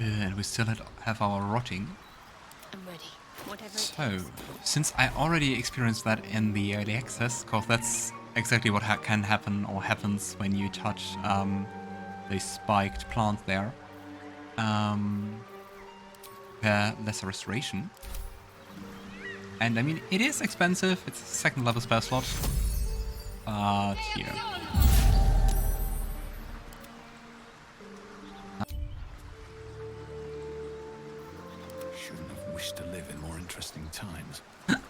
And we still have our rotting. I'm ready. Whatever it So, takes. since I already experienced that in the early access, because that's exactly what can happen or happens when you touch the spiked plant there. Lesser restoration. And I mean, it is expensive, it's a second level spell slot. But here. Shouldn't have wished to live in more interesting times.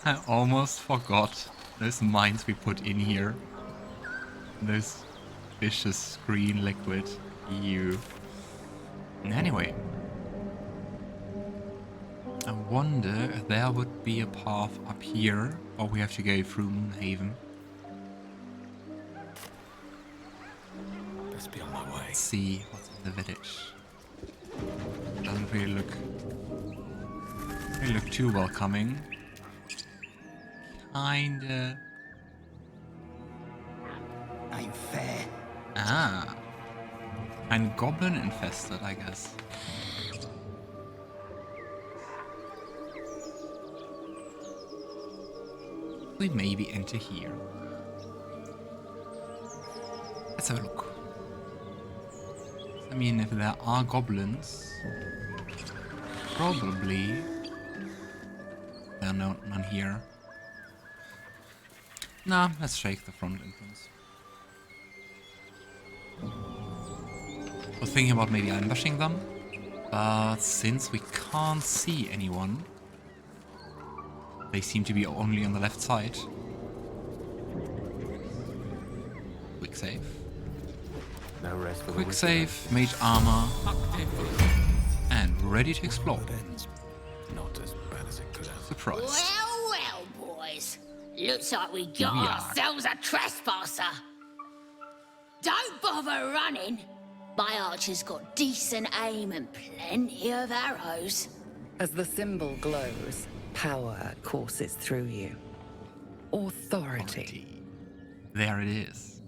I almost forgot those mines we put in here. Those vicious green liquid. Ew. Anyway. I wonder if there would be a path up here, or we have to go through Moonhaven. Let's be on my way. Let's see what's in the village. Doesn't really look too welcoming. Kinda. Ain't fair. Ah. And goblin infested, I guess. We maybe enter here. Let's have a look. I mean, if there are goblins, probably there are none here. Nah, let's shake the front entrance. I was thinking about maybe ambushing them, but since we can't see anyone, they seem to be only on the left side. Quick save. No rest for the Quick wicked. save, mage armor, and ready to explore. It ends. Not as bad as it could have. Surprise. Well, well, boys. Looks like we Here got we are. ourselves a trespasser. Don't bother running. My archer's got decent aim and plenty of arrows. As the symbol glows, power courses through you. Authority. There it is.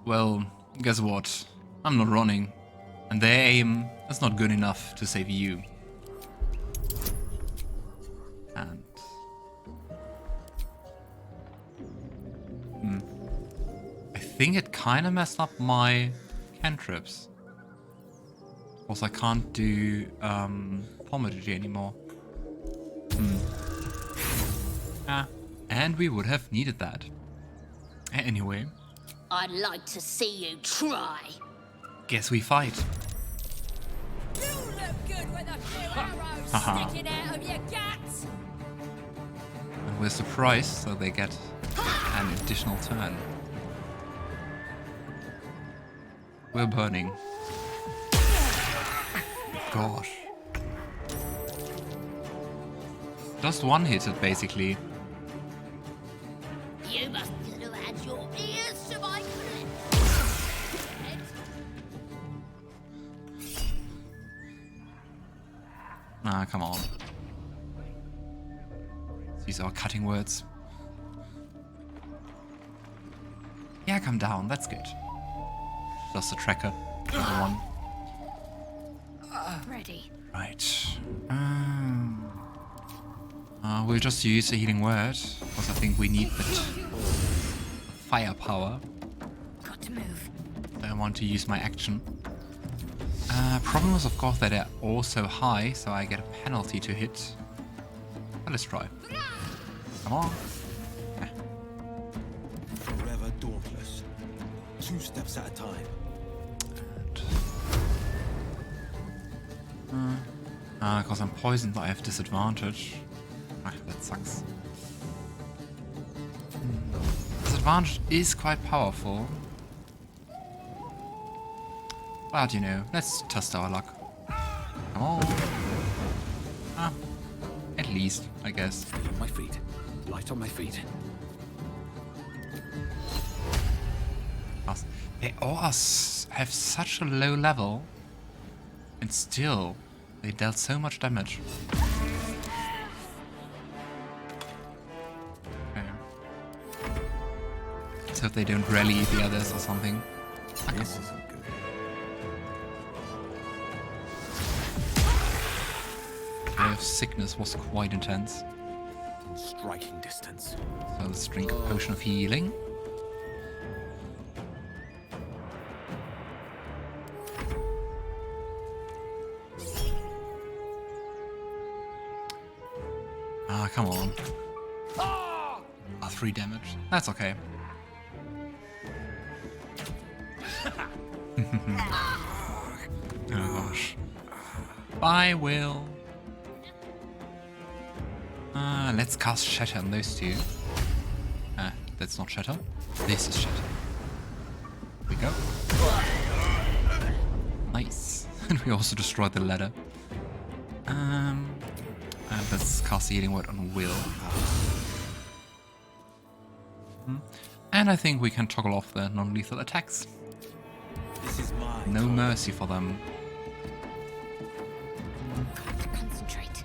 Well, guess what? I'm not running. And their aim is not good enough to save you. And... I think it kinda messed up my cantrips. Also, I can't do Thaumaturgy anymore. And we would have needed that. Anyway, I'd like to see you try. guess we fight. You look good with a few arrows Haha. sticking out of your guts. And we're surprised, so they get an additional turn. We're burning. Gosh. Just one hit it, basically. You must have had your ears to my Ah, come on. These are cutting words. Yeah, come down, that's good. Just a tracker. Another one. Ready. Right. We'll just use a healing word, because I think we need that firepower. Got to move. I want to use my action. Problem is, of course, that they're also high, so I get a penalty to hit. But let's try. Come on. Forever dauntless. 2 steps at a time. Because I'm poisoned, I have disadvantage. Ah, that sucks. Disadvantage is quite powerful. But, you know, let's test our luck. Come on. Ah, at least, I guess. Feel on my feet. Light on my feet. They all have such a low level, and still, they dealt so much damage. Okay. Let's hope they don't rally the others or something. This isn't good. The wave of sickness was quite intense. In striking distance. So let's drink a potion of healing. Ah, come on. 3 damage. That's okay. Oh gosh. Bye, Wyll. Let's cast Shatter on those two. That's not Shatter. This is Shatter. Here we go. Nice. And we also destroyed the ladder. And let's cast the Healing Word on Wyll. And I think we can toggle off the non-lethal attacks. This is mine. No mercy for them. Concentrate.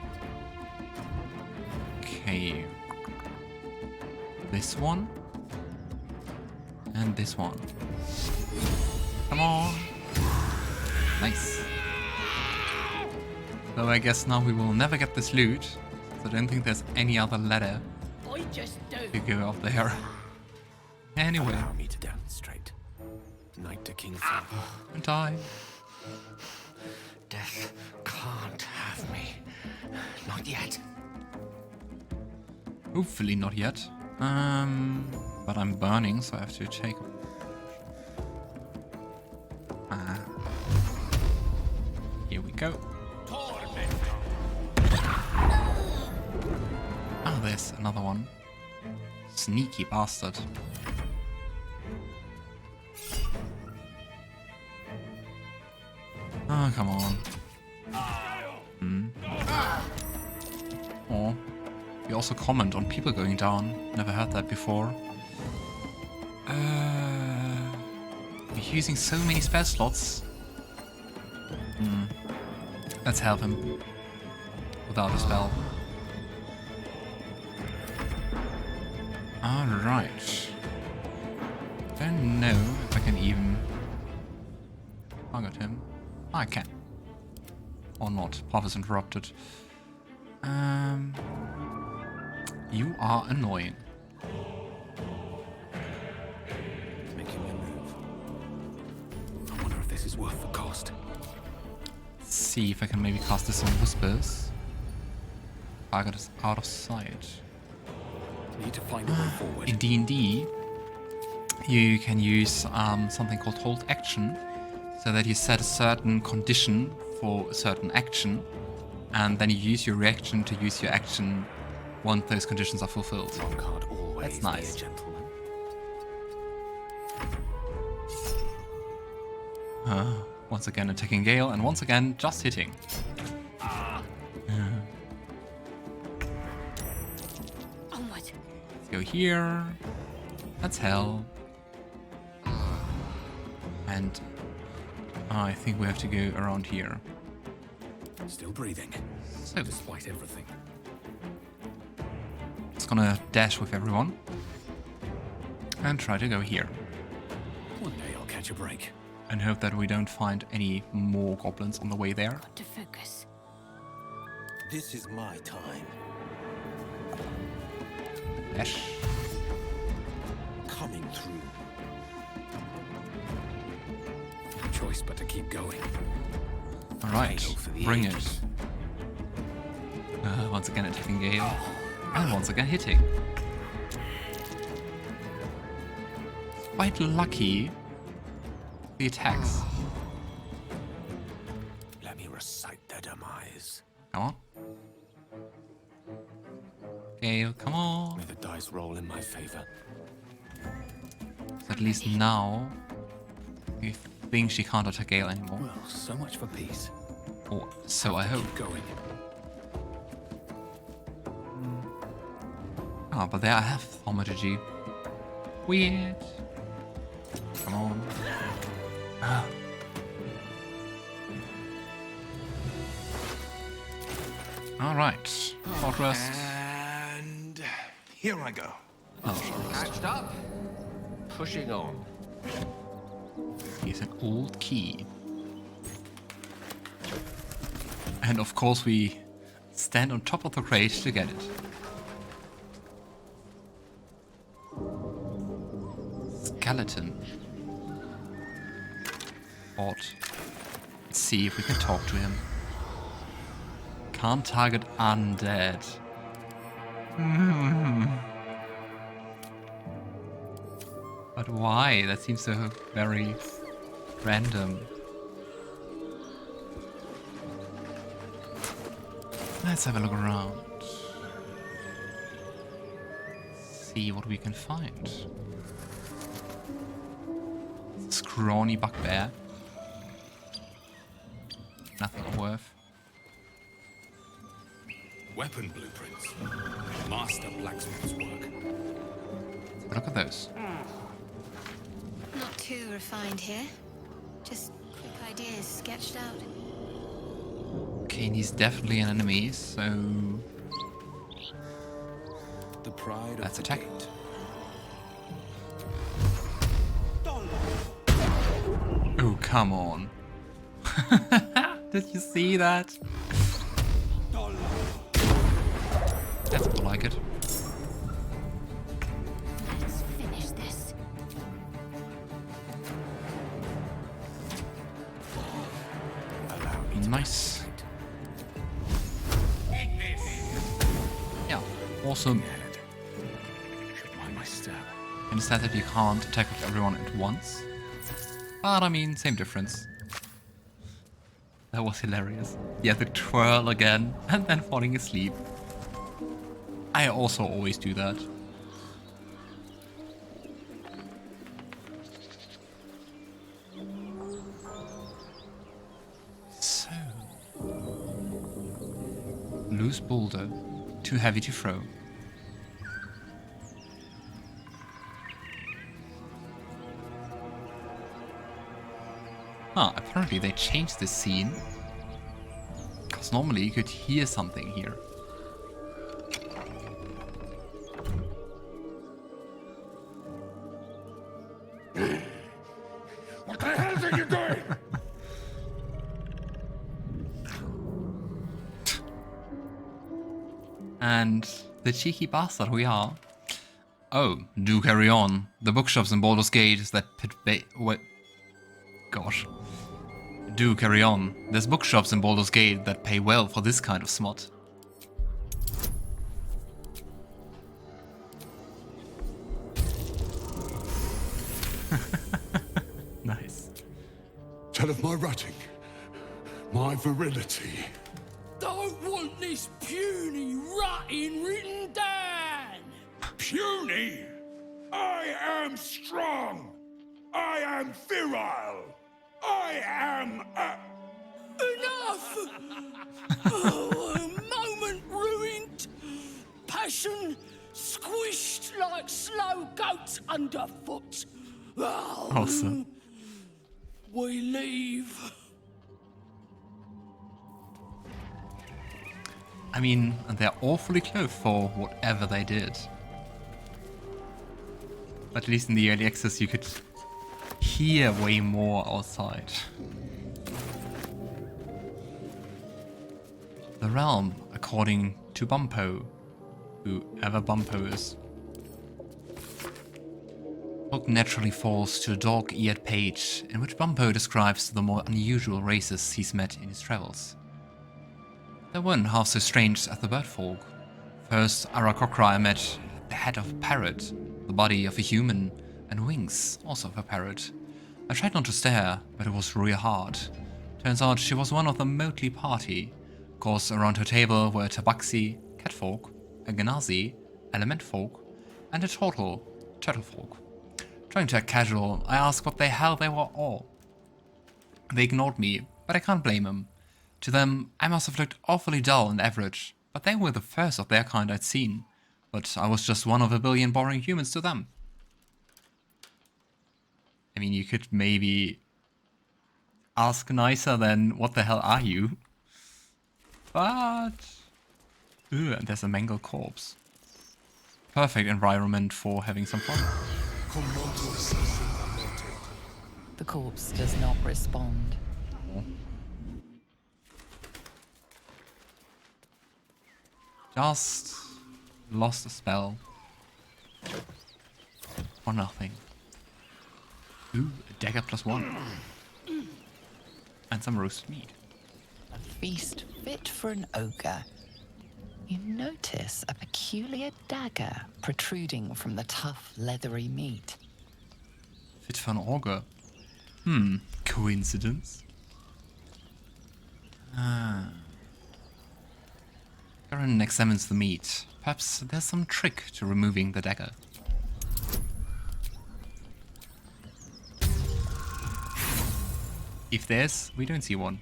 Okay. This one. And this one. Come on. Nice. So I guess now we will never get this loot. So I don't think there's any other ladder I just do. to go up there. Anyway. Allow me to demonstrate. Knight to King Father. And die. Death can't have me. Not yet. Hopefully not yet. But I'm burning, so I have to take. Here we go. Ah, there's another one. Sneaky bastard. Oh, come on. Oh. We also comment on people going down. Never heard that before. We're using so many spell slots. Let's help him. Without a spell. Alright. Don't know if I can even target him. I can. Or not. Path is interrupted. You are annoying. Making a move. I wonder if this is worth the cost. Let's see if I can maybe cast this in whispers. Target is out of sight. Need to find a way forward. In D&D, you can use something called hold action, so that you set a certain condition for a certain action, and then you use your reaction to use your action once those conditions are fulfilled. One card always That's nice. be a gentleman. Once again attacking Gale, and once again just hitting. Onward. Let's go here. That's hell. And I think we have to go around here. Still breathing. So Despite everything. it's gonna dash with everyone. And try to go here. One day I'll catch a break. And hope that we don't find any more goblins on the way there. Got to focus. This is my time. Dash. Coming through. No choice but to keep going. Alright, Go for the bring it. ages. Once again attacking Gale. And once again hitting. Quite lucky. The attacks. Let me recite their demise. Come on. Gale, come on. May the dice roll in my favor. So at least now, you think she can't attack Gale anymore. Well, so much for peace. Or so I hope. Keep going. Ah, but there I have thaumaturgy. Weird. Come on. Ah. Alright. Short rest. And here I go. Oh, short rest. Patched up? pushing on. Here's an old key. And of course we stand on top of the crate to get it. Skeleton. Odd. Let's see if we can talk to him. Can't target undead. But why? That seems so very random. Let's have a look around. See what we can find. Scrawny bugbear. Nothing worth. Weapon blueprints. Master blacksmith's work. Look at those. Not too refined here. Just quick ideas sketched out. Okay, and he's definitely an enemy, so The pride let's of the attack. gate. Oh, come on. Did you see that? That's more like it. Let's finish this. Allow me to Nice. Yeah, awesome. should mind my step. And it's sad that you can't attack with everyone at once. But I mean, same difference. That was hilarious. Yeah, the twirl again, and then falling asleep. I also always do that. So... Loose boulder. Too heavy to throw. Ah, apparently they changed the scene. Because normally you could hear something here. What the hell are you doing? And the cheeky bastard we are. Oh, do carry on. The bookshops in Baldur's Gate is that what? Gosh. Do carry on. There's bookshops in Baldur's Gate that pay well for this kind of smut. Nice. Tell of my rutting, my virility. Don't want this puny rutting written down. Puny! I am strong! I am virile! I am Enough! Oh, a moment ruined. Passion squished like slow goats underfoot. Oh, Awesome. we leave. I mean, they're awfully close for whatever they did. But at least in the early access you could hear way more outside. The realm, according to Bumpo, whoever Bumpo is. The book naturally falls to a dog-eared page in which Bumpo describes the more unusual races he's met in his travels. They weren't half so strange as the birdfolk. First, Arakokra I met the head of a parrot, the body of a human, and wings, also of a parrot. I tried not to stare, but it was real hard. Turns out she was one of the motley party. Of course, around her table were a tabaxi, catfolk, a Genazi, element folk, and a turtle folk. Trying to act casual, I asked what the hell they were all. They ignored me, but I can't blame them. To them, I must have looked awfully dull and average, but they were the first of their kind I'd seen. But I was just one of a billion boring humans to them. I mean, you could maybe ask nicer than, what the hell are you? But... Ugh, and there's a mangled corpse. Perfect environment for having some fun. The corpse does not respond. Just lost a spell. For nothing. Ooh, a dagger +1. And some roasted meat. A feast fit for an ogre. You notice a peculiar dagger protruding from the tough, leathery meat. Fit for an ogre. Coincidence? Garon examines the meat. Perhaps there's some trick to removing the dagger. If there's, we don't see one.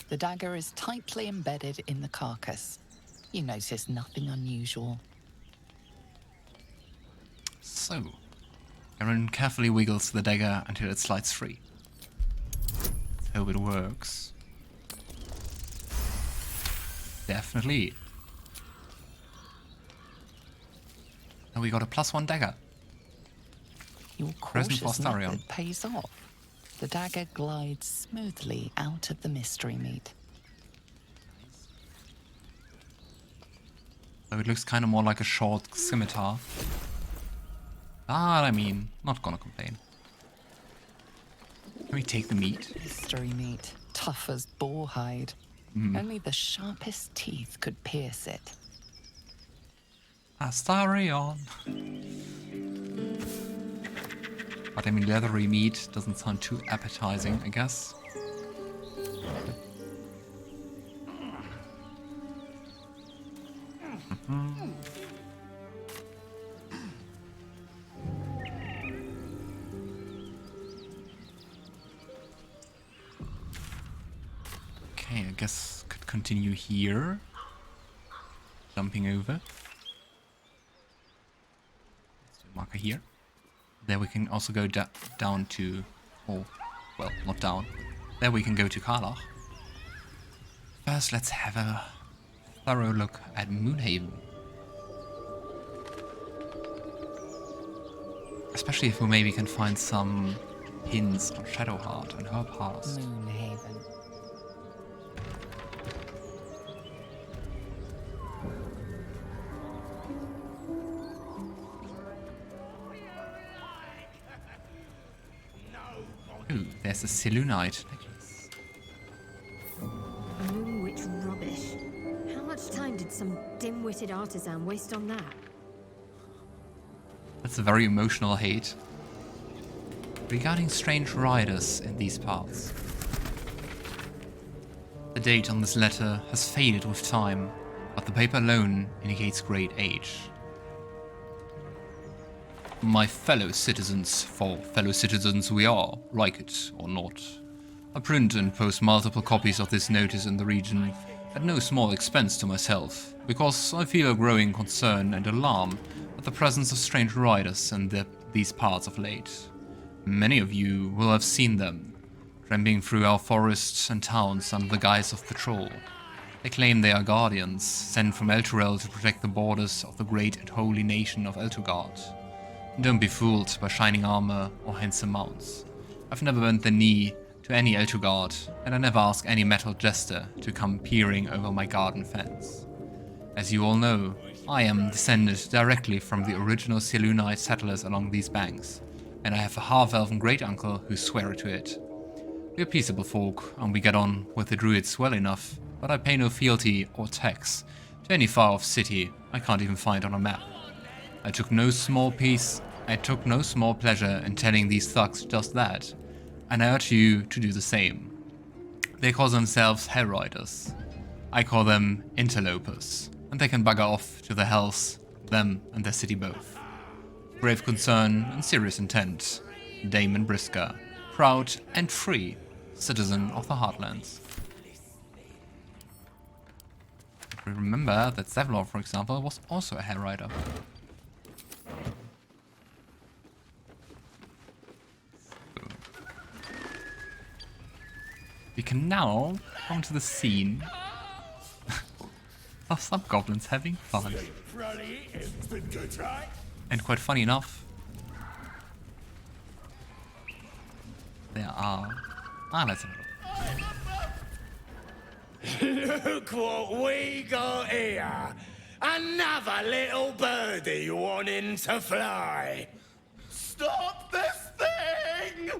The dagger is tightly embedded in the carcass. You notice nothing unusual. So, Garon carefully wiggles the dagger until it slides free. Let's hope it works. Definitely. And we got a +1 dagger. Your Present for cautious Astarion. method pays off. The dagger glides smoothly out of the mystery meat. So it looks kind of more like a short scimitar. I mean, not gonna complain. Can we take the meat? Mystery meat, tough as boar hide. Only the sharpest teeth could pierce it. Astarion. But I mean, leathery meat doesn't sound too appetizing, I guess. Okay, I guess could continue here. Jumping over. Let's do a marker here. There we can also go down to... Oh, well, not down. There we can go to Karlach. First, let's have a thorough look at Moonhaven. Especially if we maybe can find some hints on Shadowheart and her past. Moonhaven. Ooh, there's a Selûnite necklace. Moonwitch rubbish. How much time did some dim-witted artisan waste on that? That's a very emotional hate. Regarding strange riders in these parts. The date on this letter has faded with time, but the paper alone indicates great age. My fellow citizens, for fellow citizens we are, like it or not. I print and post multiple copies of this notice in the region at no small expense to myself, because I feel a growing concern and alarm at the presence of strange riders in these parts of late. Many of you will have seen them, tramping through our forests and towns under the guise of patrol. They claim they are guardians, sent from Elturel to protect the borders of the great and holy nation of Elturgard. Don't be fooled by shining armor or handsome mounts. I've never bent the knee to any Elturgard, and I never ask any metal jester to come peering over my garden fence. As you all know, I am descended directly from the original Selûnite settlers along these banks, and I have a half-elven great-uncle who swore to it. We're peaceable folk, and we get on with the druids well enough, but I pay no fealty or tax to any far-off city I can't even find on a map. I took no small pleasure in telling these thugs just that, and I urge you to do the same. They call themselves Hellriders. I call them Interlopers, and they can bugger off to the hells, them and their city both. Grave concern and serious intent, Damon Brisker, proud and free citizen of the Heartlands. Remember that Zevlor, for example, was also a Hellrider. We can now come to the scene of some goblins having fun. It's been good, right? And quite funny enough, there are... let's have a look. Look what we got here. Another little birdie wanting to fly. Stop this thing!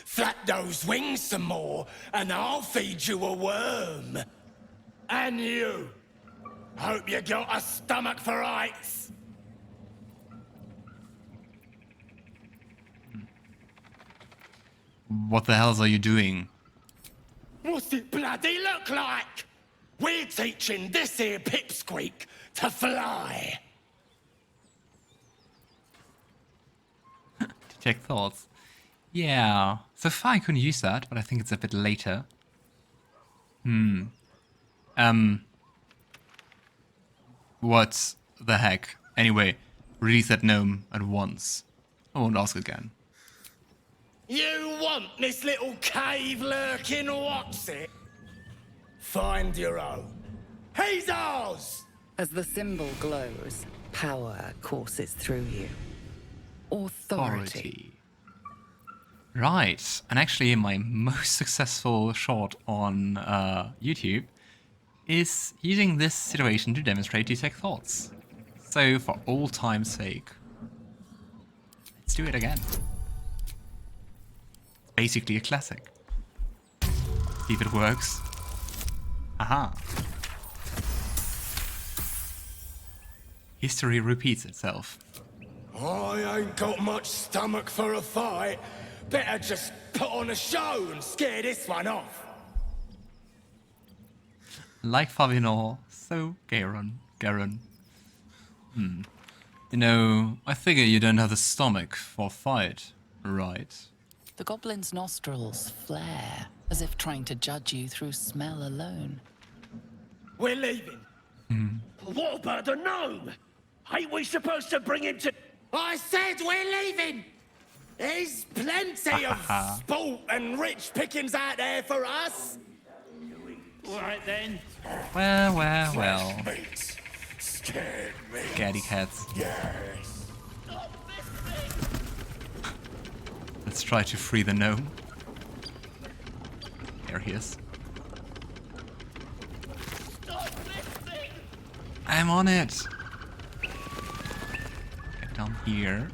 Flap those wings some more, and I'll feed you a worm. And you. Hope you got a stomach for heights. What the hells are you doing? What's it bloody look like? We're teaching this here pipsqueak to fly. Detect thoughts. Yeah, so far I couldn't use that, but I think it's a bit later. What the heck? Anyway, release that gnome at once. I won't ask again. You want this little cave lurking what's it? Find your own. He's ours! As the symbol glows, power courses through you. Authority. Right, and actually my most successful shot on YouTube is using this situation to demonstrate detect thoughts. So for old time's sake, let's do it again. It's basically a classic. See if it works. Aha. History repeats itself. I ain't got much stomach for a fight. Better just put on a show and scare this one off. Like Favinor, so Garon. You know, I figure you don't have the stomach for a fight, right? The goblin's nostrils flare, as if trying to judge you through smell alone. We're leaving. What about the gnome? Ain't we supposed to bring him to... I said we're leaving! There's plenty of sport and rich pickings out there for us. Right then. Well. Mates. Scared me. Gaddy cats. Yes. Let's try to free the gnome. There he is. I'm on it! Get down here.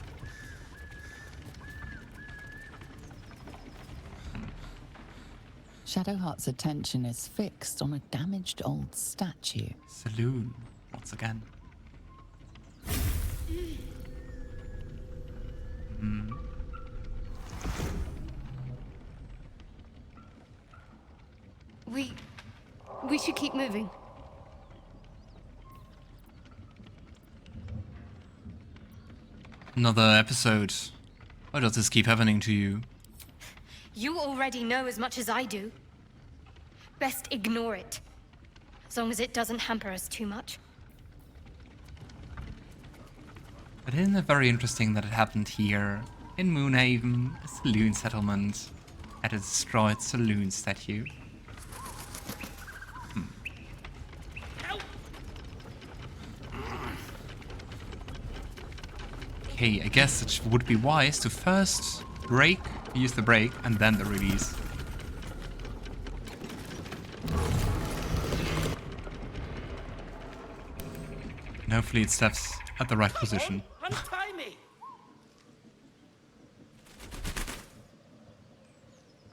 Shadowheart's attention is fixed on a damaged old statue. Saloon, once again. We should keep moving. Another episode. Why does this keep happening to you? You already know as much as I do. Best ignore it. As long as it doesn't hamper us too much. But isn't it very interesting that it happened here, in Moonhaven, a saloon settlement, at a destroyed saloon statue? Okay, I guess it would be wise to first use the break, and then the release. And hopefully it steps at the right position. Untie me!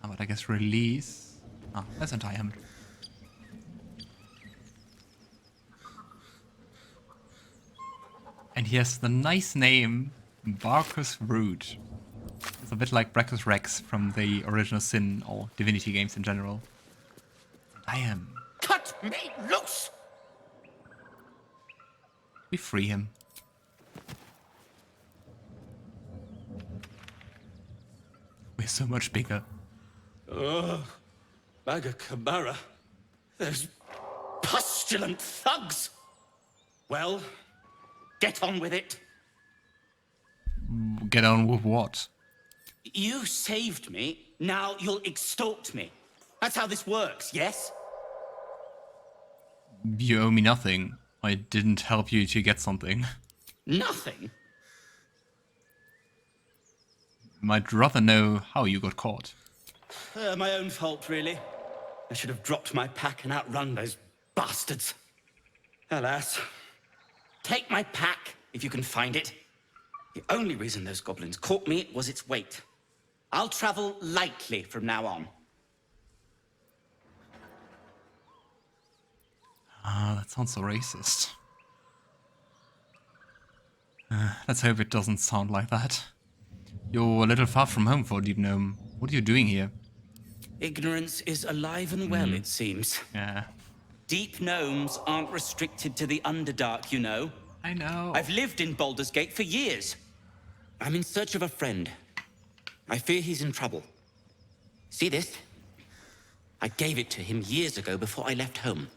But I guess release... let's untie him. And he has the nice name, Barkus Root. It's a bit like Brachus Rex from the original Sin or Divinity games in general. I am. Cut me loose! We free him. We're so much bigger. Magacamara. Those pustulant thugs! Well, get on with it. Get on with what? You saved me, now you'll extort me. That's how this works, yes? You owe me nothing. I didn't help you to get something. Nothing? Might rather know how you got caught. My own fault, really. I should have dropped my pack and outrun those bastards. Alas. Take my pack, if you can find it. The only reason those goblins caught me was its weight. I'll travel lightly from now on. Ah, that sounds so racist. Let's hope it doesn't sound like that. You're a little far from home for a deep gnome. What are you doing here? Ignorance is alive and well, it seems. Yeah. Deep gnomes aren't restricted to the Underdark, you know. I know. I've lived in Baldur's Gate for years. I'm in search of a friend. I fear he's in trouble. See this? I gave it to him years ago before I left home.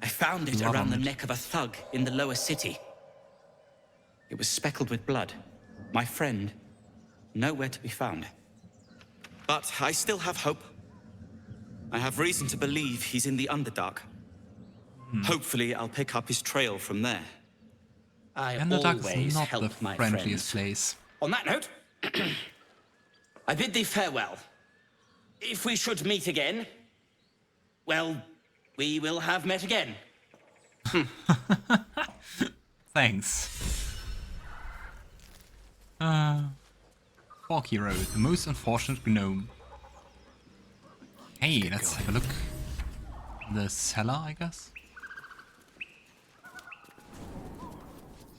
I found it around the neck of a thug in the lower city. It was speckled with blood. My friend, nowhere to be found. But I still have hope. I have reason to believe he's in the Underdark. Hopefully, I'll pick up his trail from there. I Underdark always is not help the my friendliest friends. place. On that note, I bid thee farewell. If we should meet again, well, we will have met again. Thanks. Forky Road, the most unfortunate gnome. Hey, let's have a look. The cellar, I guess.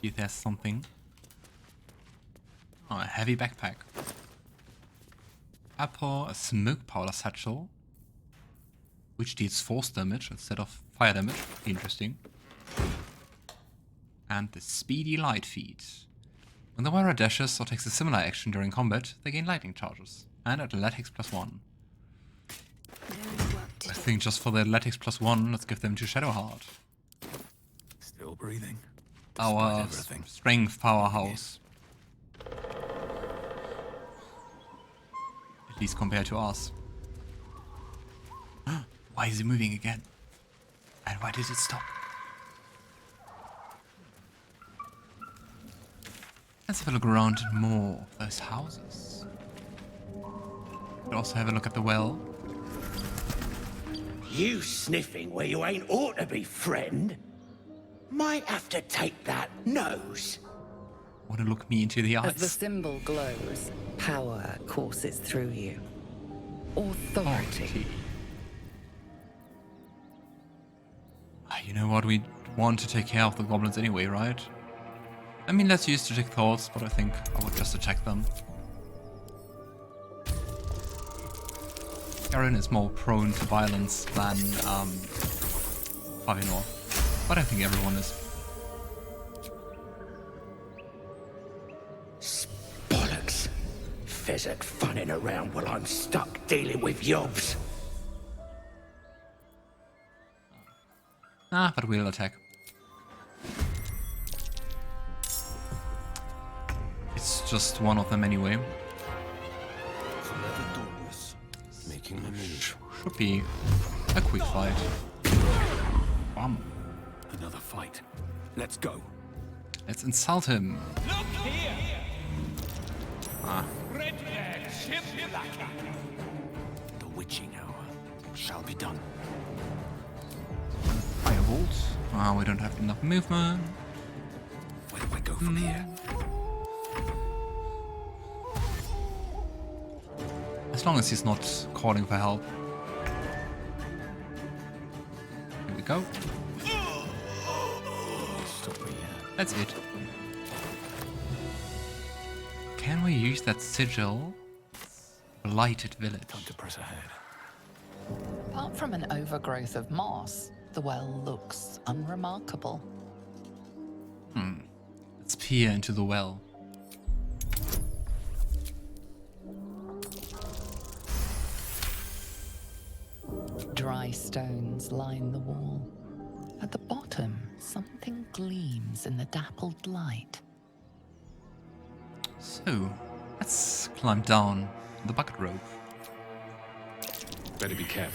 See if there's something. Oh, a heavy backpack. Apple, a smoke powder satchel, which deals force damage instead of fire damage. Interesting. And the speedy light feed. When the wearer dashes or takes a similar action during combat, they gain lightning charges. And athletics +1. I think just for the athletics +1, let's give them to Shadowheart. Still breathing. Our strength powerhouse. At least compared to us. Why is it moving again? And why did it stop? Let's have a look around more of those houses. We'll also have a look at the well. You sniffing where you ain't ought to be, friend? Might have to take that nose. Want to look me into the eyes? As the symbol glows, power courses through you. Authority. You know what? We want to take care of the goblins anyway, right? I mean, let's use detect thoughts, but I think I would just attack them. Garon is more prone to violence than Favinor, but I think everyone is. Bollocks. Pheasant funning around while I'm stuck dealing with yobs. Ah, but we'll attack. It's just one of them anyway. Forever dauntless, making my move. Should be a quick fight. Bam. Another fight. Let's go. Let's insult him. Look here! Ah. Red ship The witching hour shall be done. Firebolt. Ah, we don't have enough movement. Where do I go from here? As long as he's not calling for help. Here we go. That's it. Can we use that sigil? Blighted village. Time to press ahead. Apart from an overgrowth of moss, the well looks unremarkable. Let's peer into the well. Dry stones line the wall. At the bottom, something gleams in the dappled light. So, let's climb down the bucket rope. Better be careful.